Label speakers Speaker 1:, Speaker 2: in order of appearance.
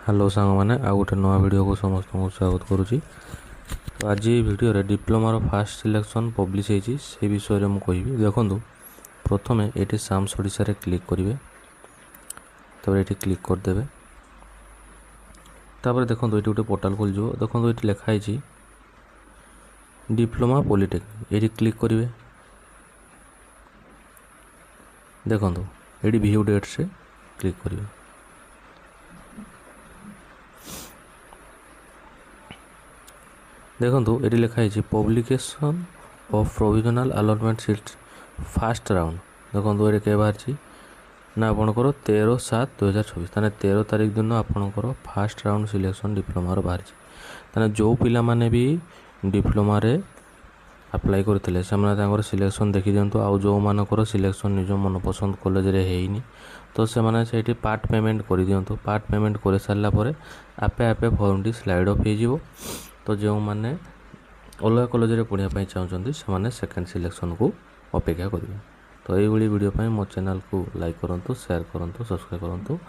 Speaker 1: Hello सांग मैंने आ गोटे नुआ वीडियो को समस्त को स्वागत करुच्ची। तो आज वीडियो डिप्लोमार फास्ट सिलेक्शन पब्लिश होती से विषय में कहि देखूँ। प्रथम ये साम्स ओडिशा रे क्लिक करेंगे, तब ये क्लिक करदे। तापर देखो ये गोटे पोर्टाल खोल देखो ये लिखाई डिप्लोमा पॉलिटेक्निक, ये क्लिक करेंगे। देखो ये व्यू डेट से क्लिक करेंगे। देखो ये लिखाई publication of provisional allotment seat fast round. देखो ये क्या बाहर ना आपणकर 13/7/2024 ताने 13 तारिख दिन आपणकर फास्ट राउंड सिलेक्शन डिप्लोमार बाहर ताने जो पिला माने भी डिप्लोमा रे अप्लाई करते से सिलेक्शन देखी दिंतु। आउ जो मानकर सिलेक्शन निज मन पसंद कॉलेज रे हेइनी तो से माने सेठी पार्ट पेमेंट कर दिंतु। पार्ट पेमेंट कर सारा पर आपे आपे फॉर्म टी स्लाइड अफ हो। तो जो माने अलग कॉलेज रे पढ़ाई चाहते से सेकेंड सिलेक्शन को अपेक्षा करेंगे। तो ये वीडियो मो चैनल को लाइक करूँ, शेयर करूँ, सब्सक्राइब करूँ।